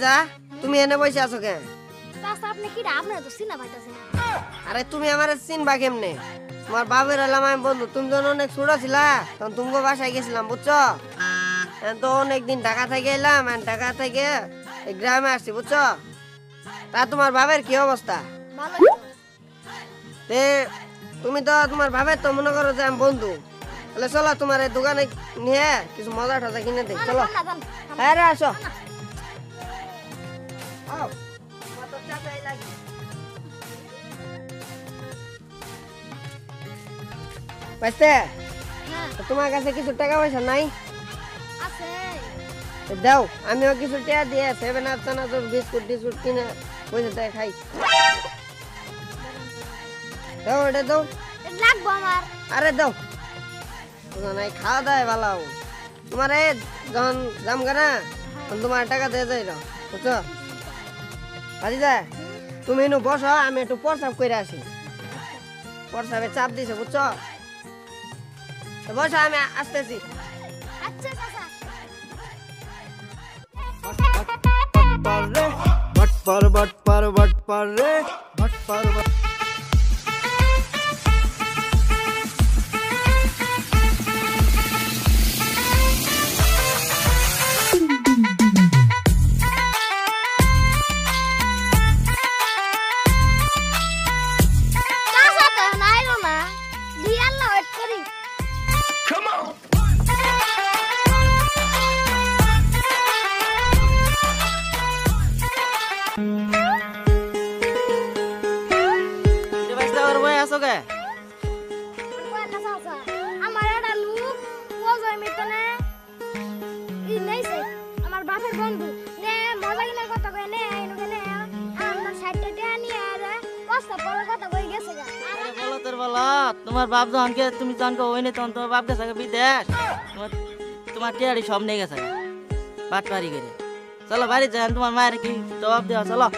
ভাতিজা তুমি এনে বসে আছো কেন? চাচা আপনি কি আপনারা তো চিনা পাইতাছেন না। আরে তুমি আমারে চিনবা কেমনে? তোমার বাপের হলাম আমি বন্ধু। তুমি যখন অনেক ছোট ছিলা তখন তুমি বাসায় গেছিলাম বুঝছো। তো অনেকদিন ঢাকা থেকে এলাম, ঢাকা থেকে এই গ্রামে আসছি বুঝছো। তা তোমার বাপের কি অবস্থা? ভালোই তো। তে তুমি তো তোমার বাপের তো মনে করো যে আমি বন্ধু, তাহলে চলো তোমার এই দোকানে নিয়ে কিছু মজা টজা কিনে দেই চলো। হ্যাঁ রে আসো। বুঝতে তোমার কাছে কিছু টাকা পয়সা নাই? আছে দাও, আমিও কিছু টাকা দিয়ে 7 আপ চানাচুর বিস্কুট টিস্কুট কিনে পয়সা টাকা খাই। দাও এটা দাও। লাগবো আমার। আরে দাও নাই, খাওয়া দাওয়া ভালো। তোমার যখন যাম না তোমার টাকা দিয়ে যাই বুঝছো। ভাতিজা তুমি একটু বসো, আমি একটু প্রসাব করে আসি। প্রসাবে চাপ দিছে বুঝছো। বসো, আমি আসতেছি। আচ্ছা চাচা। চাচা তো নাইলো না, দি আল্লাহ ওয়েট করি। আমার একটা লোক ওজয় মিতনে ই নেইছে আমার বাপের বন্ধু নে মজা কিনা কথা কই নে এনুকে নে আমরা সাইডটা দিয়ে নিয়ে আরে কষ্ট পড়ে কথা কই গেছে গা। আরে বলো তোর বলো, তোমার বাপ যখনকে তুমি যখনকে ওইনে তখন তোমার বাপ গেছে বিদেশ, তোমার টিয়ারি সব নিয়ে গেছে বাট পারি করে। চলো বাড়ি যান, তোমার মায়ের কি জবাব দেওয়া। চলো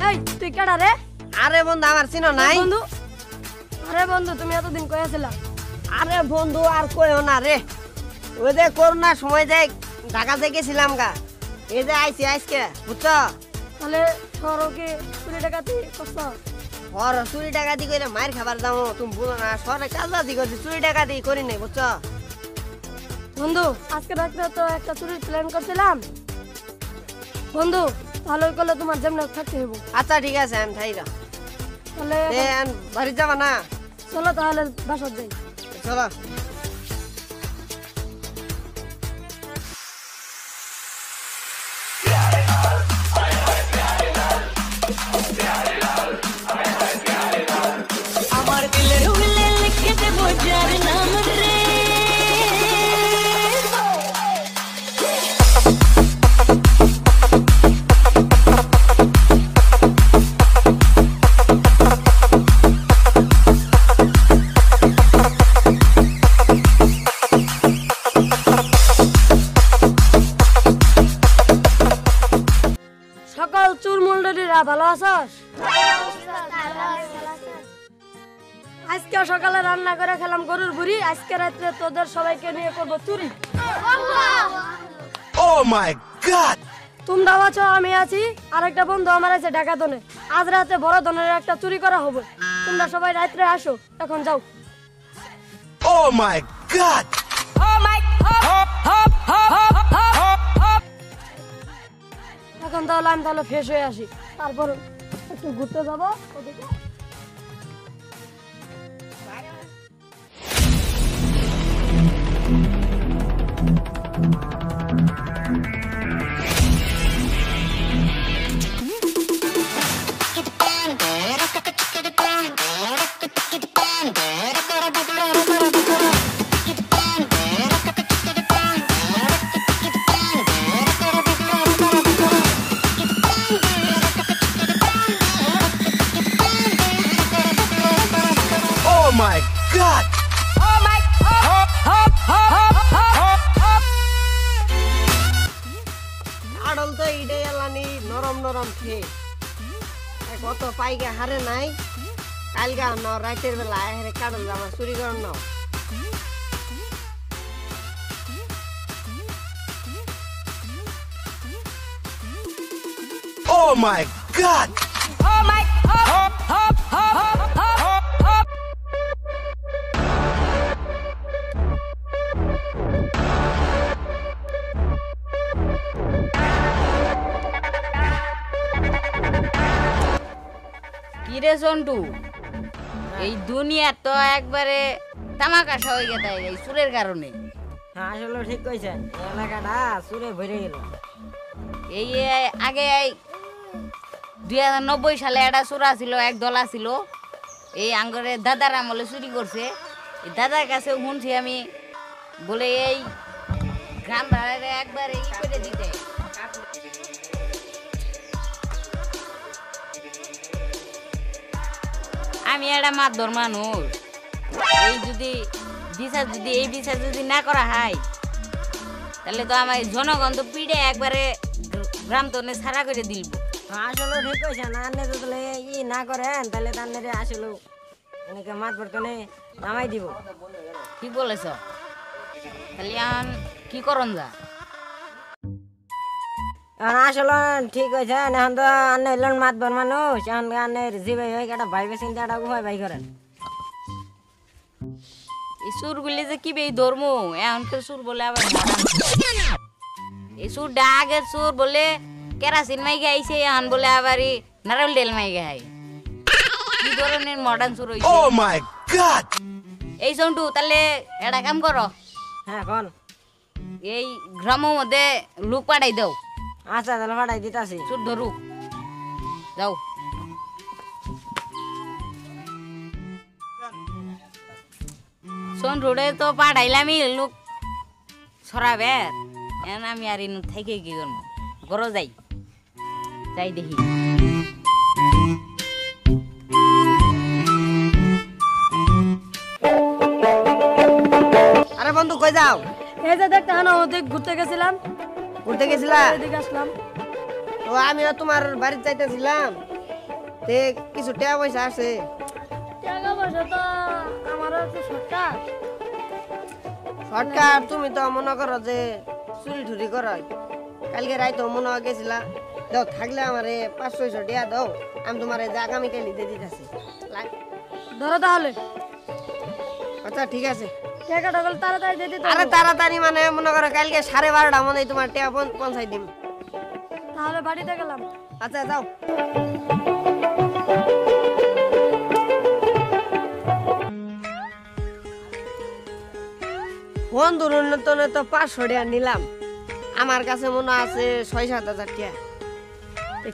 এই তুই কেডা রে? আরে বন্ধু আমার চিনো নাই? বন্ধু, আরে বন্ধু তুমি এতদিন কই আছিলা? আরে বন্ধু আর কইও না রে, ওই যে করোনার সময় যে ঢাকা থেকে গেছিলাম গা, এই যে আইছি আজকে বুঝছো। তাহলে সরকে চুরি ডাকাতি করছ? ওর চুরি ডাকাতি করে মায়ের খাবার দাম তুমি বুঝো না। সরে কাজবাজি করছি, চুরি ডাকাতি করি নাই বুঝছো। বন্ধু আজকে রাতে তো একটা চুরির প্ল্যান করছিলাম বন্ধু, তাহলে করলে তোমার যেমন থাকতে হইব। আচ্ছা ঠিক আছে, আমি থাইরা তাহলে বাড়ি যাবা না? চলো তাহলে বাসার যাই। চলো। আমার দিলের উলে লিখে দেব যার নাম রে। সকাল চুরমুলডারিরা ভালো আছস? আজকে সকালে রান্না করে খেলাম গরুর বুড়ি, আজকে রাত্রে তোদের সবাইকে নিয়ে করবো চুরি। Oh my god! তোমরা আছো, আমি আছি, আরেকটা বন্ধু আমার আছে ঢাকা দনে। আজ রাতে বড় ধরনের একটা চুরি করা হবে। তোমরা সবাই রাত্রে আসো, এখন যাও। Oh my god! এখন তাহলে আমি তাহলে ফ্রেশ হয়ে আসি, তারপর একটু ঘুরতে যাবো ওদিকে। Oh my god! আড়ল তো এইটাই এলানি নরম নরম খেয়ে কত পাইকা হারে নাই কালকা নাও রাতের বেলা হেরে কাটল জামা চুরি করেন নাও Oh my God! কিরে সন্টু এই দুনিয়া তো একবারে তামাকাশা হয়ে গেছে এই সুরের কারণে। হ্যাঁ আসলে ঠিক কইছেন এলাকাটা সুরে ভরে গেল। এই আগে 2090 সালে একটা চোরা ছিল, এক দলা ছিল, এই আঙ্গরে দাদার আমলে চুরি করছে। এই দাদার কাছে শুনছি আমি বলে এই গ্রাম ভাড়ারে একবার ই করে দিতে। আমি একটা মাতবর মানুষ, এই যদি বিচার যদি না করা হয় তাহলে তো আমার জনগণ তো পিড়ে একবারে গ্রাম তো সারা করে দিল। আসলে ঠিক কইছেন আপনি তো তাহলে ই না করেন তাহলে তাহলে আসলে এনেকে মাত বর্তনে নামাই দিব। কি বলেছ? তাহলে এখন কি করন যা? আসলে ঠিক হয়েছে এখন তো আনে হইলেন মাতবর মানুষ, এখন আনের যে ভাই হয় একটা ভাইবে চিন্তা একটা উভয় ভাই করেন। এই সুরগুলি যে কি এই ধর্ম এখনকার সুর বলে আবার এই সুরটা আগের সুর বলে কেরাসিন মাইকে আইছে, এখন বলে আবার নারকেল তেল মাইকে আই। কি ধরনের মডার্ন সুর হইছে? Oh my God! এই সন্টু তাহলে একটা কাম করো, হ্যাঁ কোন এই গ্রামের মধ্যে লোক পাঠাই দাও। আচ্ছা তাহলে পাঠাই দিতাছি। সুর ধরুক যাও। শোন রোডে তো পাঠাইলামই লোক সরাবে, এখন আমি আর ইনু থেকে কি করবো, ঘরে যাই যাই দেখি। আরে বন্ধু কই যাও? এই যে দেখতে হানো ওদিক ঘুরতে গেছিলাম, ঘুরতে গেছিলা? এদিকে আসলাম। তো আমিও তোমার বাড়িতে যাইতেছিলাম, তে কিছু টাকা পয়সা আছে। টাকা পয়সা তো আমারও একটু শর্টকাট। শর্টকাট তুমি তো মনে করো যে চুরি ঠুরি করো, কালকে রাইতো মনে গেছিলা, দাও থাকলে আমার 500-600 টাকা দাও, আমি তোমার আগামীকাল দিয়ে দিতেছি। ধরো তাহলে। আচ্ছা ঠিক আছে। টাকাটা বলে তাড়াতাড়ি দিয়ে দিতে আরে হবে। তাড়াতাড়ি মানে মনে করো কালকে 12:30 মনে তোমার টাকা পৌঁছাই দিম। তাহলে বাড়িতে গেলাম। আচ্ছা যাও। বন্ধুর উন্নতনে তো 500 টাকা নিলাম, আমার কাছে মনে আছে 6-7 হাজার টাকা।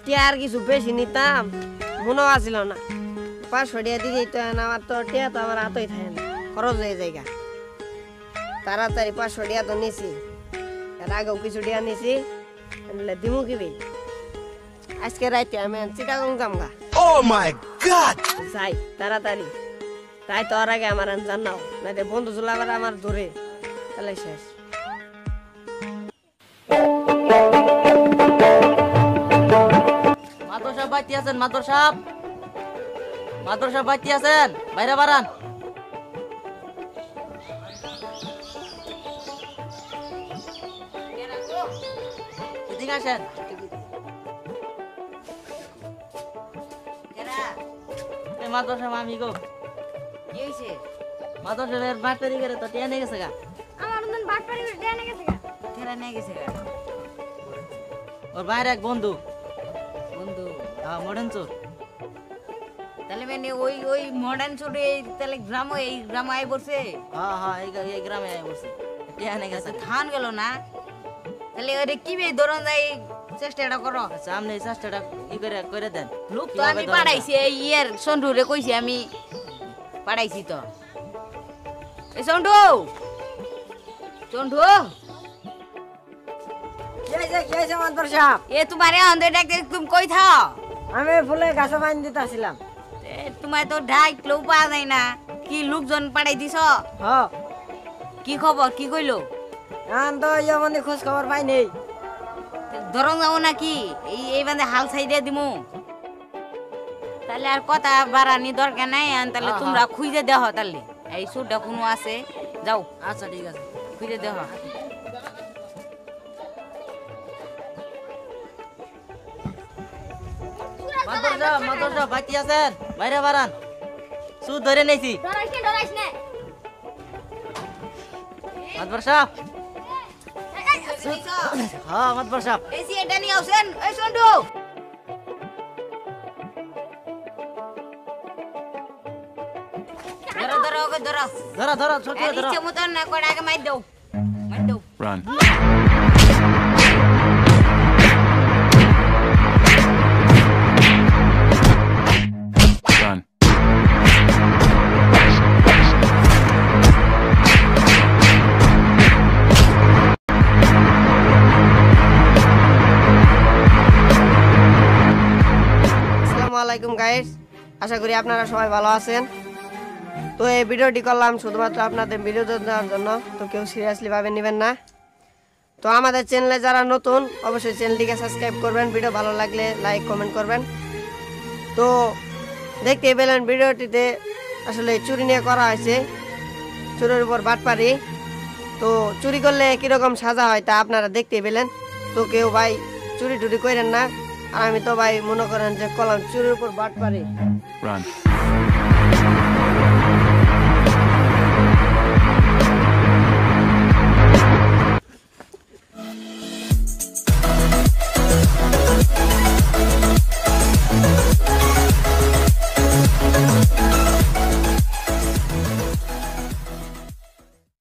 টিয়া আর কিছু বেশি নিতাম মনে আসছিল না, 500 টাকা দিয়ে দিত। আমার তো টিয়া তো আমার হাতই থাকে না, খরচ হয়ে জায়গা। তাড়াতাড়ি 500 টাকা তো নিছি, এর আগেও কিছু টাকা নিছি, দিমু কি ভাই আজকে রাইতে আমি চিটাগং যামগা। Oh my God! যাই তাড়াতাড়ি, তাই তো আর আগে আমার জানাও না, বন্ধু চলে আবার আমার ধরে তাহলে শেষ। মাদর সাহেব বাইতে আছেন? মাদর সাহেব বাইতে আছেন? বাইরে বাড়ান। এদিকে আসেন। মাদর সাহেব আমি গো। কি হয়েছে? মাদর সাহেবের বাটপারি করে তো টেনে গেছে গা। আমার মতন বাট পারি করে দেয়া গেছে গা। ঠেলা নিয়ে গেছে গা। ওর বাইরে এক বন্ধু বন্ধু মডার্ন চোর। তাহলে মানে ওই মডার্ন চোরে তাহলে এই গ্রামে আই পড়ছে। হ্যাঁ হ্যাঁ এই গ্রামে বসে টেনে গেছে। থান গেল না, তাহলে ওরে কি বে ধরন যাই চেষ্টাটা করো। আচ্ছা আপনি এই চেষ্টাটা করে দেন। লোক তো আমি পাঠাইছি, এই ইয়ের সন্টুরে কইছি আমি পাঠাইছি তো। এই সন্টু কি হয়েছে মাদর সাহেব? এ তোমারে আন্দে ডাকতে তুমি কই থাও? আমি ফুলে গাছে পানি দিতেছিলাম। তোমার তো ডাকলেও পাওয়া যায় না, কি লোকজন পাঠাই দিছ? হ্যাঁ কি খবর, কি কইলো? এখন তো ইয়ে মানে খোঁজ খবর পাই নেই। ধরন যাবো নাকি এই বান্ধে হাল ছাই দিয়ে দিমু? তাহলে আর কথা বাড়ানি দরকার নাই তাহলে তোমরা খুঁজে দেহ তাহলে এই সুরটা কোনো আছে যাও আচ্ছা ঠিক আছে খুঁজে দেহ মাদরজা বাকি আছেন বাইরে বাড়ান সুদ ধরে নেছি ডরাইস না মাদবর সাহেব হ্যাঁ মাদবর সাহেব এই সি এটা নিয়ে আসেন এই সন্টু ধরো ধরো ওকে ধরো ধরো ধরো ছোট আর ধরো ইচ্ছে মতন না করে আগে মার দাও মার দাও Run. Run. আসসালামু আলাইকুম গাইস, আশা করি আপনারা সবাই ভালো আছেন। তো এই ভিডিওটি করলাম শুধুমাত্র আপনাদের ভিডিও দেওয়ার জন্য, তো কেউ সিরিয়াসলি ভাবে নেবেন না। তো আমাদের চ্যানেলে যারা নতুন অবশ্যই চ্যানেলটিকে সাবস্ক্রাইব করবেন, ভিডিও ভালো লাগলে লাইক কমেন্ট করবেন। তো দেখতে পেলেন ভিডিওটিতে আসলে চুরি নিয়ে করা হয়েছে, চুরির উপর বাটপারি। তো চুরি করলে কীরকম সাজা হয় তা আপনারা দেখতে পেলেন। তো কেউ ভাই চুরি টুরি করেন না। আর আমি তো ভাই মনে করেন যে কলাম চুরির উপর বাটপারি। Run.